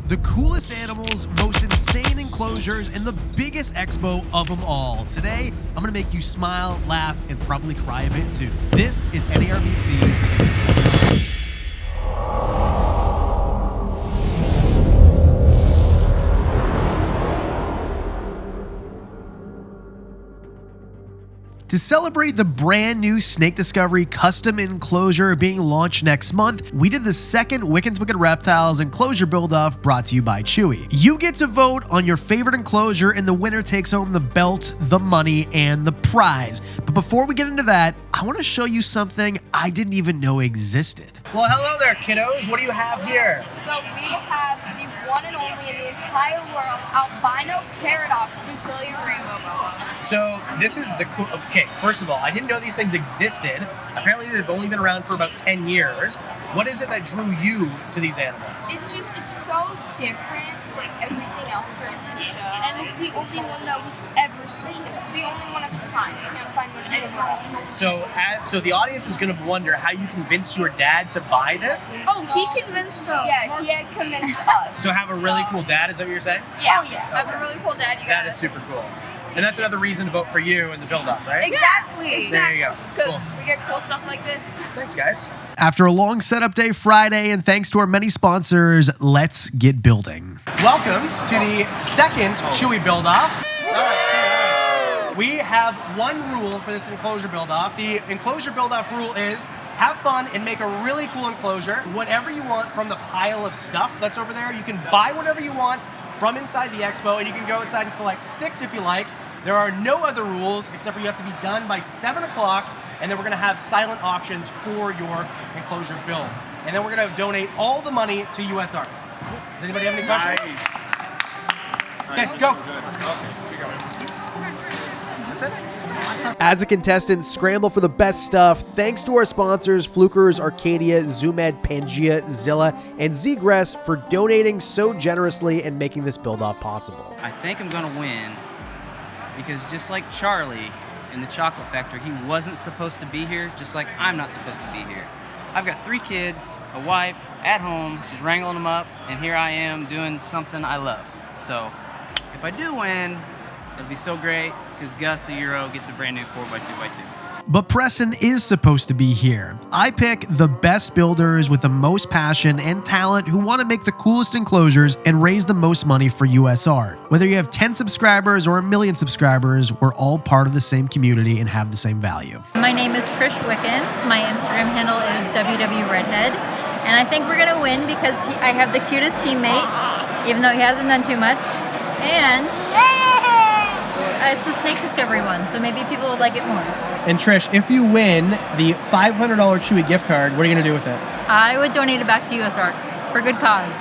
The coolest animals, most insane enclosures, and the biggest expo of them all. Today, I'm gonna make you smile, laugh, and probably cry a bit too. This is NARBC Tinley. To celebrate the brand new Snake Discovery custom enclosure being launched next month, we did the second Wicked's Wicked Reptiles enclosure build-off brought to you by Chewy. You get to vote on your favorite enclosure and the winner takes home the belt, the money, and the prize. But before we get into that, I want to show you something I didn't even know existed. Well, hello there, kiddos. What do you have here? So we have the one and only in the entire world albino paradox Brazilian rainbow boa. So this is the cool. Okay, first of all, I didn't know these things existed. Apparently, they've only been around for about 10 years. What is it that drew you to these animals? It's so different from everything else here in the show, and it's the only one that we've ever seen. It's the only one of its kind. You can't find one anywhere else. So the audience is going to wonder how you convinced your dad to buy this. Oh, he convinced them. Yeah, he had convinced us. So have a really cool dad. Is that what you're saying? Yeah. Oh, yeah. Have a really cool dad. You That is super cool. And that's another reason to vote for you in the Buildoff, right? Exactly. There you go. Because we get cool stuff like this. Thanks, guys. After a long setup day Friday, and thanks to our many sponsors, let's get building. Welcome to the second Chewy Buildoff. We have one rule for this enclosure build-off. The enclosure build-off rule is have fun and make a really cool enclosure. Whatever you want from the pile of stuff that's over there, you can buy whatever you want from inside the expo, and you can go inside and collect sticks if you like. There are no other rules except for you have to be done by 7 o'clock, and then we're gonna have silent auctions for your enclosure builds. And then we're gonna donate all the money to USR. Does anybody have any questions? Nice. Okay, go. That's it. As a contestant, scramble for the best stuff. Thanks to our sponsors, Flukers, Arcadia, Zoomed, Pangea, Zilla, and Zgress for donating so generously and making this build-off possible. I think I'm gonna win because just like Charlie in the Chocolate Factory, he wasn't supposed to be here, just like I'm not supposed to be here. I've got 3 kids, a wife, at home, she's wrangling them up, and here I am doing something I love. So if I do win, it'll be so great because Gus the Euro gets a brand new 4x2x2. But Preston is supposed to be here. I pick the best builders with the most passion and talent who want to make the coolest enclosures and raise the most money for USR. Whether you have 10 subscribers or 1 million subscribers, we're all part of the same community and have the same value. My name is Trish Wickens. My Instagram handle is WWRedhead. And I think we're going to win because I have the cutest teammate, even though he hasn't done too much. And it's the Snake Discovery one, so maybe people would like it more. And Trish, if you win the $500 Chewy gift card, what are you going to do with it? I would donate it back to USR for good cause.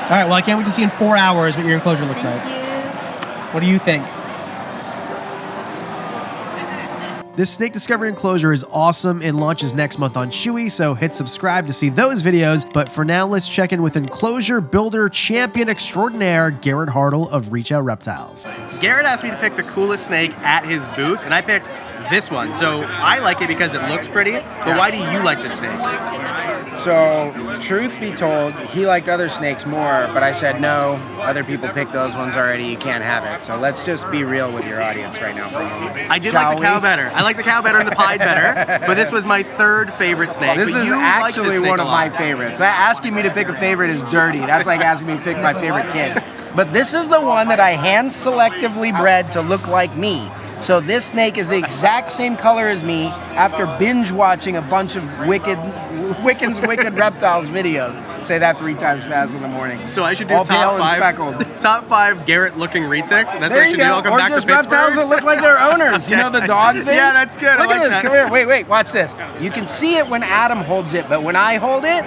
All right, well, I can't wait to see in 4 hours what your enclosure looks like. Thank you. What do you think? This Snake Discovery enclosure is awesome and launches next month on Chewy, so hit subscribe to see those videos. But for now, let's check in with enclosure builder champion extraordinaire, Garrett Hartle of Reptile Reptiles. Garrett asked me to pick the coolest snake at his booth, and I picked this one. So I like it because it looks pretty, but why do you like this snake? So, truth be told, he liked other snakes more, but I said no, other people picked those ones already, you can't have it. So let's just be real with your audience right now for a moment. I did like the cow better. I like the cow better and the pied better, but this was my third favorite snake. This but is you actually like this one snake of my favorites. Asking me to pick a favorite is dirty. That's like asking me to pick my favorite kid. But this is the one that I hand selectively bred to look like me. So this snake is the exact same color as me after binge watching a bunch of Wicked's Wicked Reptiles videos. Say that 3 times fast in the morning. So I should do all top pale and 5, speckled. top 5 Garrett-looking retics. That's There what I you should do. go. I'll come Or back just to Pittsburgh. reptiles that look like their owners. You know the dog thing? Yeah, that's good. Look I like at this. that. Come here. Wait. Watch this. You can see it when Adam holds it, but when I hold it,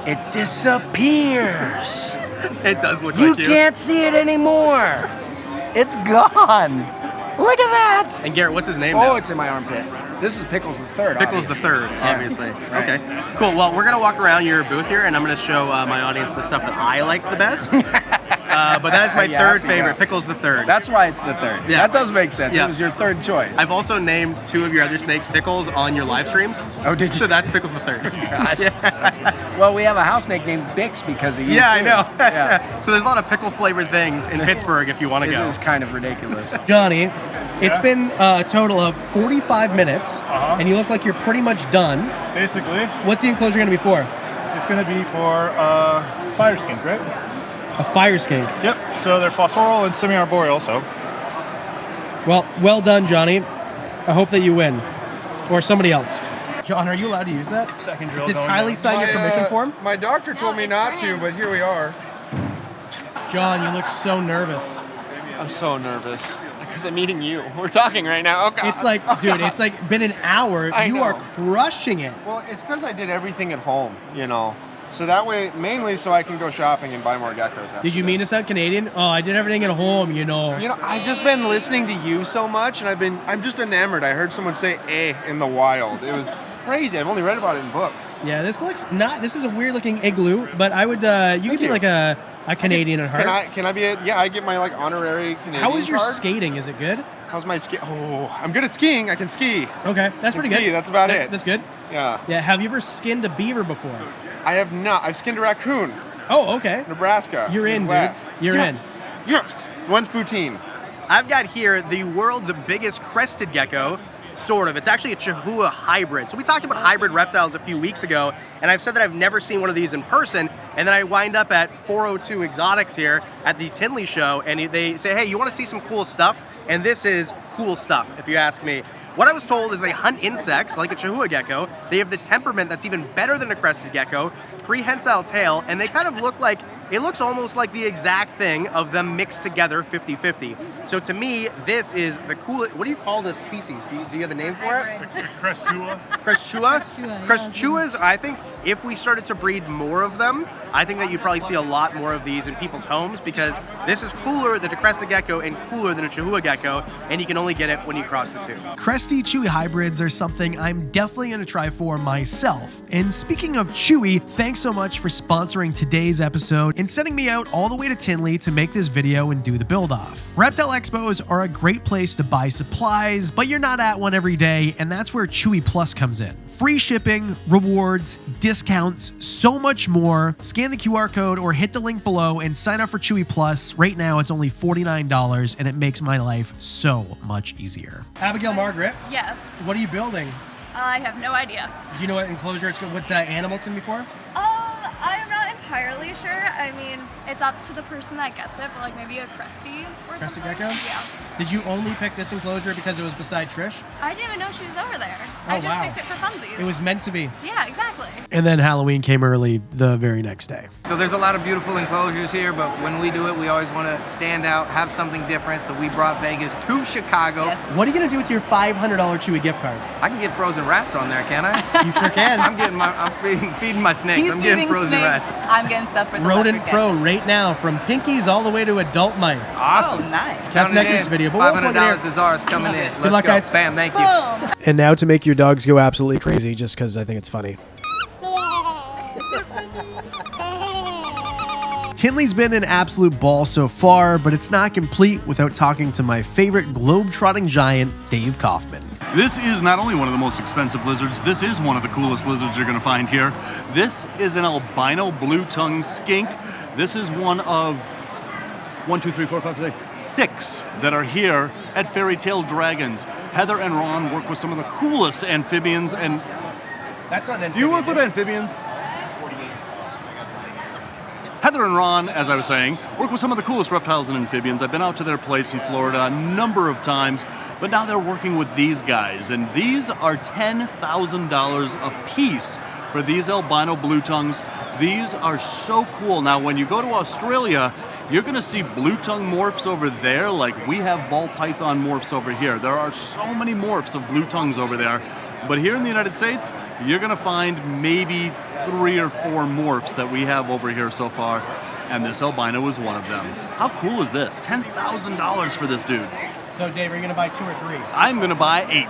it disappears. It does look You like you. can't see it anymore. It's gone. Look at that. And Garrett, what's his name Oh, now? it's in my armpit. This is Pickles the Third. Pickles the obviously. Third, Yeah. obviously. Right. Okay, cool. Well, we're going to walk around your booth here, and I'm going to show my audience the stuff that I like the best. but that is my You third have to favorite. go. Pickle's the third. That's why it's the third. Yeah. That does make sense. Yeah. It was your third choice. I've also named 2 of your other snakes Pickles on your live streams. Oh, did you? So that's Pickles the third. Gosh. Well, we have a house snake named Bix because of you. Yeah, I too. know. Yeah. So there's a lot of pickle flavored things in Pittsburgh if you want to It go. is kind of ridiculous. Johnny, it's been a total of 45 minutes, and you look like you're pretty much done. Basically, What's the enclosure going to be for? it's going to be for fire skink, right? A fire skink. Yep. So they're fossorial and semi-arboreal, so. Well done, Johnny. I hope that you win. Or somebody else. John, are you allowed to use that? Second drill Did going Kylie down. sign your permission form? My doctor told me it's not for to, him. but here we are. John, you look so nervous. I'm so nervous because I'm meeting you. We're talking right now. Oh, God. It's like, dude, it's like been an hour. I You know. are crushing it. Well, it's because I did everything at home, you know. So that way, mainly so I can go shopping and buy more geckos. After Did you mean to this. sound Canadian? Oh, I did everything at home, you know. You know, I've just been listening to you so much, and I'm just enamored. I heard someone say "eh" in the wild. It was crazy. I've only read about it in books. Yeah, this is a weird looking igloo, but I would, you could be you. like a Canadian at heart. Can I be I get my like honorary Canadian How is your card. skating? Is it good? How's my ski? Oh, I'm good at skiing. I can ski. Okay, that's pretty ski, good. that's about it. That's good. Yeah. Yeah, have you ever skinned a beaver before? I have not. I've skinned a raccoon. Oh, okay. Nebraska. You're in, dude. Midwest. You're Yes. Yes. One's poutine. I've got here the world's biggest crested gecko, sort of. It's actually a Chihuahua hybrid. So we talked about hybrid reptiles a few weeks ago, and I've said that I've never seen one of these in person, and then I wind up at 402 Exotics here at the Tinley show, and they say, hey, you want to see some cool stuff? And this is cool stuff, if you ask me. What I was told is they hunt insects like a Chihuahua gecko. They have the temperament that's even better than a crested gecko, prehensile tail, and they kind of look like, it looks almost like the exact thing of them mixed together 50-50. So to me, this is the coolest, what do you call this species? Do you have a name for it? Crestua. Crestua? Crestua, Crestuas, I think if we started to breed more of them, I think that you'd probably see a lot more of these in people's homes because this is cooler than a crested gecko and cooler than a Chihuahua gecko, and you can only get it when you cross the two. Cresty Chewy hybrids are something I'm definitely going to try for myself. And speaking of Chewy, thanks so much for sponsoring today's episode and sending me out all the way to Tinley to make this video and do the build-off. Reptile Expos are a great place to buy supplies, but you're not at one every day, and that's where Chewy Plus comes in. Free shipping, rewards, discounts, so much more. Scan the QR code or hit the link below and sign up for Chewy Plus. Right now, it's only $49, and it makes my life so much easier. Abigail Margaret, Yes. what are you building? I have no idea. Do you know what enclosure it's going? What animal it's going to be for? I'm not entirely sure. I mean, it's up to the person that gets it, but like maybe a cresty or Crested something. gecko? Yeah. Did you only pick this enclosure because it was beside Trish? I didn't even know she was over there. Oh, I just wow. picked it for funsies. It was meant to be. Yeah, exactly. And then Halloween came early the very next day. So there's a lot of beautiful enclosures here, but when we do it, we always want to stand out, have something different. So we brought Vegas to Chicago. What are you going to do with your $500 Chewy gift card? I can get frozen rats on there, can I? You sure can. I'm feeding my snakes. He's I'm getting feeding frozen snakes. rats. I'm getting stuff for the Rodent leopard Pro gecko. right now, from pinkies all the way to adult mice. Awesome. Oh, nice. That's Counting next in. week's video, but we'll plug it $500 here. is ours coming in. Let's luck, go. guys. Bam, thank you. Boom. And now to make your dogs go absolutely crazy just because I think it's funny. Tinley's been an absolute ball so far, but it's not complete without talking to my favorite globe-trotting giant, Dave Kaufman. This is not only one of the most expensive lizards, this is one of the coolest lizards you're going to find here. This is an albino blue-tongued skink. This is one of 6 that are here at Fairy Tale Dragons. Heather and Ron work with some of the coolest amphibians. And That's not an do you work with amphibians? Heather and Ron, as I was saying, work with some of the coolest reptiles and amphibians. I've been out to their place in Florida a number of times, but now they're working with these guys, and these are $10,000 a piece for these albino blue tongues. These are so cool. Now, when you go to Australia, you're gonna see blue tongue morphs over there like we have ball python morphs over here. There are so many morphs of blue tongues over there. But here in the United States, you're gonna find maybe 3 or 4 morphs that we have over here so far, and this albino is one of them. How cool is this? $10,000 for this dude. So, Dave, are you going to buy 2 or 3? I'm gonna buy 8.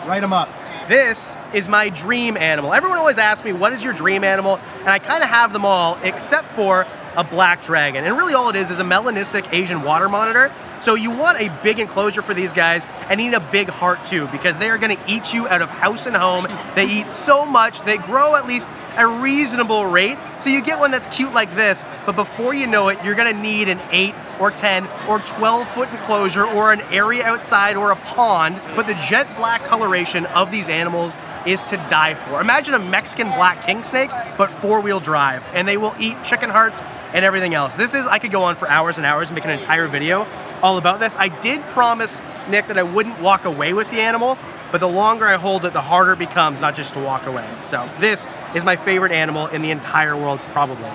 Write them up. This is my dream animal. Everyone always asks me, what is your dream animal? And I kind of have them all, except for a black dragon. And really all it is a melanistic Asian water monitor. So you want a big enclosure for these guys, and you need a big heart too, because they are gonna eat you out of house and home. They eat so much, they grow at least a reasonable rate. So you get one that's cute like this, but before you know it, you're gonna need an 8 or 10 or 12-foot enclosure or an area outside or a pond. But the jet black coloration of these animals is to die for. Imagine a Mexican black king snake, but 4-wheel drive, and they will eat chicken hearts and everything else. I could go on for hours and hours and make an entire video all about this. I did promise Nick that I wouldn't walk away with the animal, but the longer I hold it, the harder it becomes not just to walk away. So this is my favorite animal in the entire world, probably,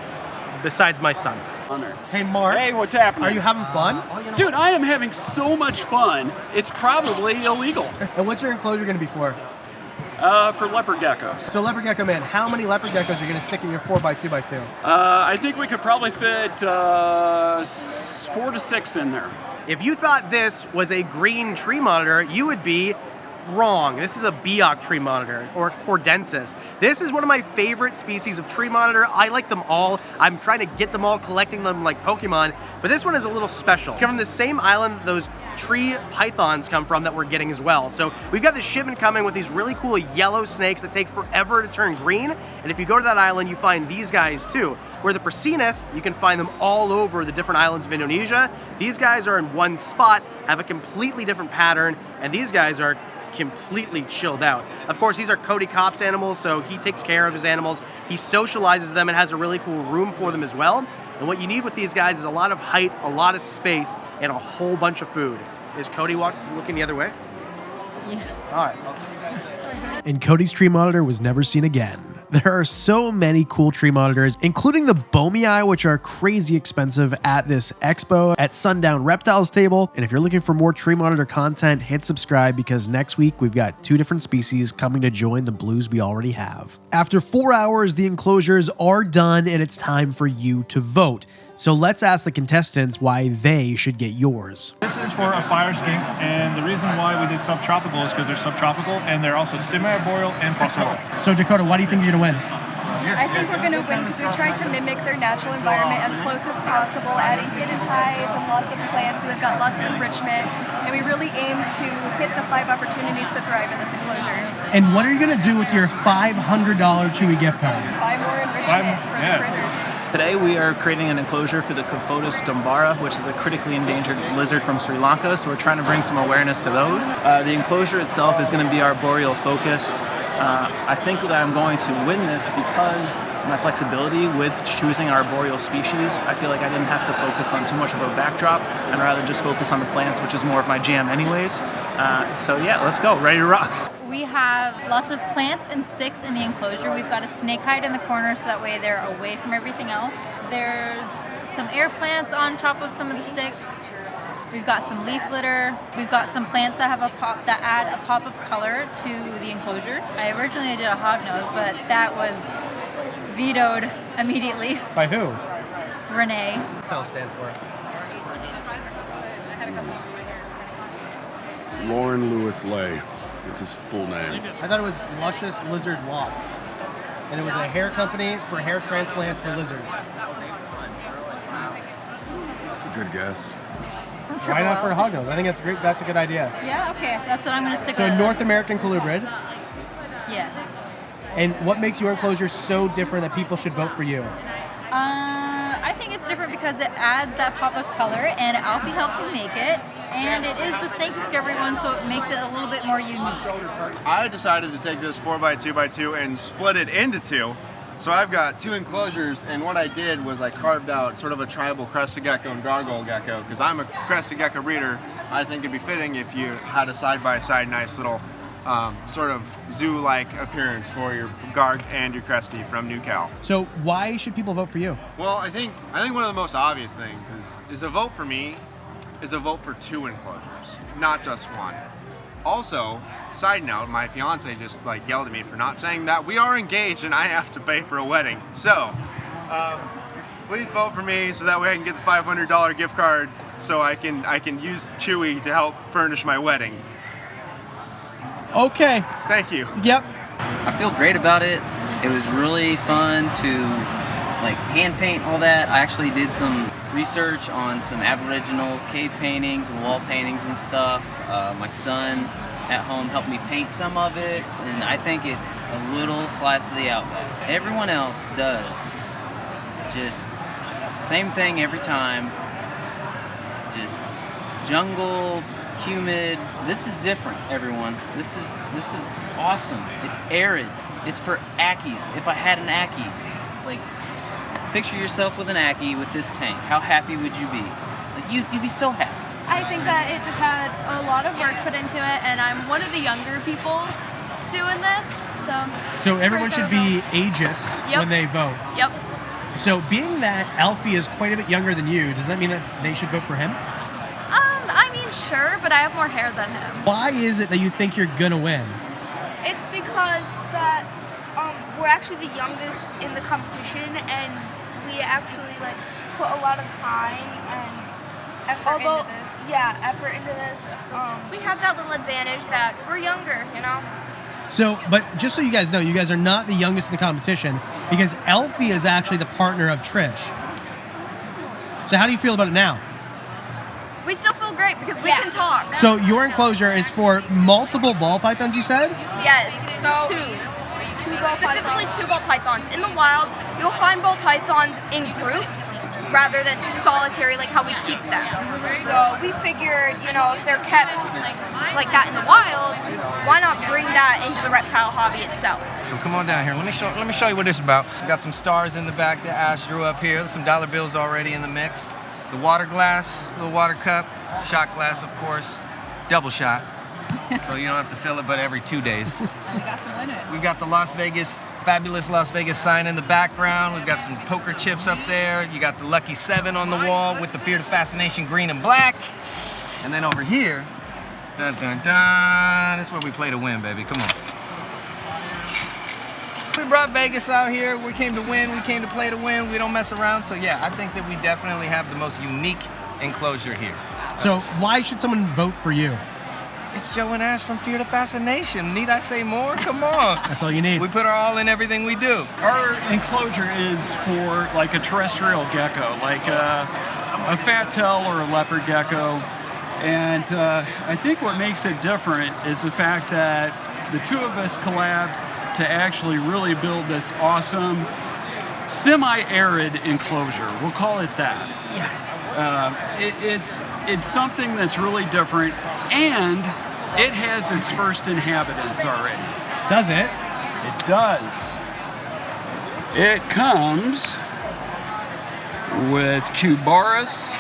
besides my son. Hey, Mark. Hey, what's happening? Are you having fun? Dude, I am having so much fun. It's probably illegal. And what's your enclosure going to be for? For leopard geckos. So leopard gecko man, how many leopard geckos are you going to stick in your 4x2x2? I think we could probably fit 4 to 6 in there. If you thought this was a green tree monitor, you would be wrong. This is a Biok tree monitor, or Cordensis. This is one of my favorite species of tree monitor. I like them all. I'm trying to get them all, collecting them like Pokemon, but this one is a little special. Come from the same island those tree pythons come from that we're getting as well. So we've got this shipment coming with these really cool yellow snakes that take forever to turn green. And if you go to that island, you find these guys too. Where the Prasinus, you can find them all over the different islands of Indonesia. These guys are in one spot, have a completely different pattern, and these guys are completely chilled out. Of course, these are Cody Kopp's animals, so he takes care of his animals. He socializes them and has a really cool room for them as well. And what you need with these guys is a lot of height, a lot of space, and a whole bunch of food. Is Cody looking the other way? Yeah. All right. And Cody's tree monitor was never seen again. There are so many cool tree monitors, including the Bomei, which are crazy expensive at this expo at Sundown Reptiles table. And if you're looking for more tree monitor content, hit subscribe, because next week we've got 2 different species coming to join the blues we already have. After 4 hours, the enclosures are done and it's time for you to vote. So let's ask the contestants why they should get yours. This is for a fire skink, and the reason why we did subtropical is because they're subtropical and they're also semi-arboreal and fossorial. So Dakota, why do you think you're gonna win? I think we're going to win because we tried to mimic their natural environment as close as possible, adding hidden hides and lots of plants, so they've got lots of enrichment, and we really aimed to hit the 5 opportunities to thrive in this enclosure. And what are you gonna do with your $500 Chewy gift card? Buy more enrichment for the critters. Today we are creating an enclosure for the Cophotis dumbara, which is a critically endangered lizard from Sri Lanka, so we're trying to bring some awareness to those. The enclosure itself is going to be arboreal focused. I think that I'm going to win this because my flexibility with choosing an arboreal species. I feel like I didn't have to focus on too much of a backdrop and rather just focus on the plants, which is more of my jam anyways. So yeah, let's go, ready to rock. We have lots of plants and sticks in the enclosure. We've got a snake hide in the corner so that way they're away from everything else. There's some air plants on top of some of the sticks. We've got some leaf litter. We've got some plants that have that add a pop of color to the enclosure. I originally did a hognose, but that was vetoed immediately. By who? Renee. That's all stand for. Lauren Lewis Lay. It's his full name. I thought it was Luscious Lizard Locks, and it was a hair company for hair transplants for lizards. That's a good guess. Why not for a hognose? I think that's great. That's a good idea. Yeah, okay. That's what I'm going to stick So with. North American colubrid. Yes. And what makes your enclosure so different that people should vote for you? I think it's different because it adds that pop of color, and Alfie helped me make it. And it is the Snake Discovery one, so it makes it a little bit more unique. I decided to take this 4x2x2 and split it into 2. So I've got 2 enclosures, and what I did was I carved out sort of a tribal crested gecko and gargoyle gecko. Because I'm a crested gecko breeder, I think it'd be fitting if you had a side-by-side nice little sort of zoo-like appearance for your Garg and your Cresty from New Cal. So why should people vote for you? Well, I think one of the most obvious things is a vote for me is a vote for 2 enclosures, not just 1. Also, side note, my fiance just yelled at me for not saying that we are engaged and I have to pay for a wedding. So, please vote for me so that way I can get the $500 gift card so I can use Chewy to help furnish my wedding. Okay. Thank you. Yep. I feel great about it. It was really fun to like hand paint, all that. I actually did some research on some Aboriginal cave paintings and wall paintings and stuff. My son at home helped me paint some of it, and I think it's a little slice of the outback. Everyone else does just same thing every time. Just jungle, humid. This is different, everyone. This is awesome. It's arid. It's for Ackies. If I had an Ackie, like, picture yourself with an Ackie with this tank. How happy would you be? Like, you'd be so happy. I think that it just had a lot of work put into it, and I'm one of the younger people doing this, So everyone should be ageist when they vote. Yep. So being that Alfie is quite a bit younger than you, does that mean that they should vote for him? I mean, sure, but I have more hair than him. Why is it that you think you're gonna win? It's because that we're actually the youngest in the competition, and we actually like put a lot of time and effort into this. Yeah, effort into this. We have that little advantage that we're younger, you know. So, but just so you guys know, you guys are not the youngest in the competition because Alfie is actually the partner of Trish. So how do you feel about it now? We still feel great because we can talk. So your enclosure is for multiple ball pythons, you said? Yes, so specifically two ball pythons. In the wild, you'll find ball pythons in groups rather than solitary, like how we keep them. So we figure, you know, if they're kept like that in the wild, why not bring that into the reptile hobby itself? So come on down here. Let me show you what this is about. We got some stars in the back that Ash drew up here. Some dollar bills already in the mix. The water glass, little water cup, shot glass, of course, double shot. So you don't have to fill it but every 2 days. And we got some winners. We've got the fabulous Las Vegas sign in the background. We've got some poker chips up there. You got the Lucky 7 on the wall with the Fear to Fascination green and black. And then over here, dun dun dun, this is where we play to win, baby. Come on. We brought Vegas out here. We came to win. We came to play to win. We don't mess around. So yeah, I think that we definitely have the most unique enclosure here. So why should someone vote for you? It's Joe and Ash from Fear to Fascination. Need I say more? Come on. That's all you need. We put our all in everything we do. Our enclosure is for like a terrestrial gecko, like a fat tail or a leopard gecko. And I think what makes it different is the fact that the two of us collabed to actually really build this awesome semi-arid enclosure. We'll call it that. Yeah. It's something that's really different, and it has its first inhabitants already. Does it? It does. It comes with Cubaris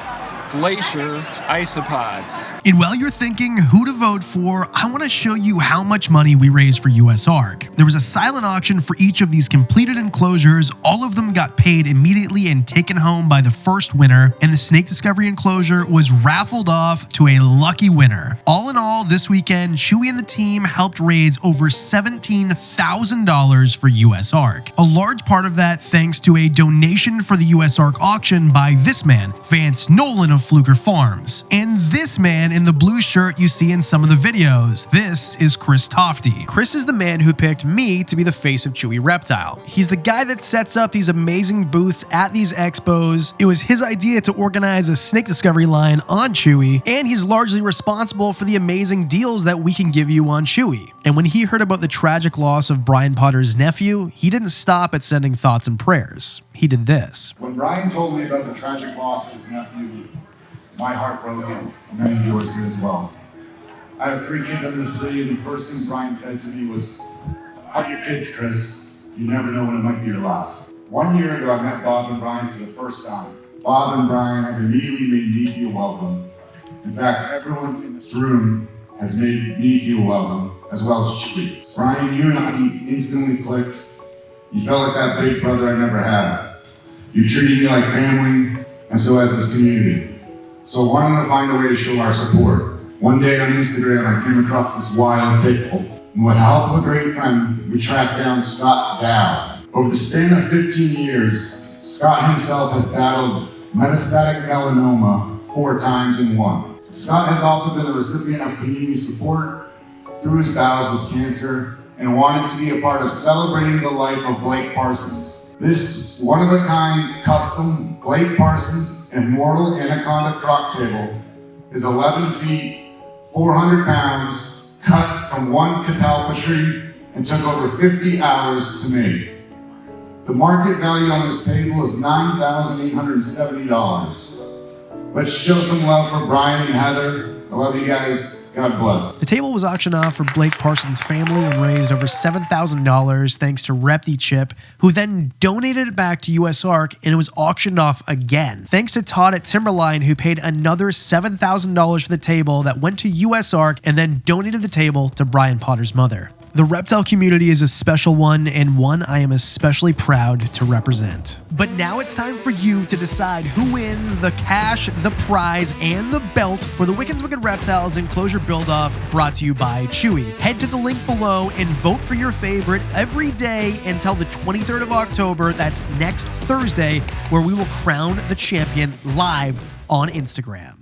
glacier isopods. And while you're thinking who to vote for, I want to show you how much money we raised for US Ark. There was a silent auction for each of these completed enclosures. All of them got paid immediately and taken home by the first winner, and the Snake Discovery enclosure was raffled off to a lucky winner. All in all, this weekend, Chewy and the team helped raise over $17,000 for US Ark. A large part of that thanks to a donation for the US Ark auction by this man, Vance Nolan of Fluker Farms, and this man in the blue shirt you see in some of the videos. This is Chris Tofty. Chris is the man who picked me to be the face of Chewy Reptile. He's the guy that sets up these amazing booths at these expos. It was his idea to organize a snake discovery line on Chewy, and he's largely responsible for the amazing deals that we can give you on Chewy. And when he heard about the tragic loss of Brian Potter's nephew, he didn't stop at sending thoughts and prayers. He did this. When Brian told me about the tragic loss of his nephew, my heart broke, and many of yours did as well. I have 3 kids under 3, and the first thing Brian said to me was, "Hug your kids, Chris. You never know when it might be your last." 1 year ago, I met Bob and Brian for the first time. Bob and Brian have immediately made me feel welcome. In fact, everyone in this room has made me feel welcome, as well as Chewy. Brian, you and I instantly clicked. You felt like that big brother I never had. You've treated me like family, and so has this community. So I wanted to find a way to show our support. One day on Instagram, I came across this wild table. And with the help of a great friend, we tracked down Scott Dow. Over the span of 15 years, Scott himself has battled metastatic melanoma 4 times in 1. Scott has also been a recipient of community support through his battles with cancer and wanted to be a part of celebrating the life of Blake Parsons. This one-of-a-kind custom Blake Parsons Immortal Anaconda croc table is 11 feet, 400 pounds, cut from one catalpa tree and took over 50 hours to make. The market value on this table is $9,870. Let's show some love for Brian and Heather. I love you guys. God bless. The table was auctioned off for Blake Parsons' family and raised over $7,000 thanks to Repti Chip, who then donated it back to US Ark, and it was auctioned off again. Thanks to Todd at Timberline, who paid another $7,000 for the table that went to US Ark and then donated the table to Brian Potter's mother. The reptile community is a special one, and one I am especially proud to represent. But now it's time for you to decide who wins the cash, the prize, and the belt for the Wicked's Wicked Reptiles Enclosure Buildoff, brought to you by Chewy. Head to the link below and vote for your favorite every day until the 23rd of October. That's next Thursday, where we will crown the champion live on Instagram.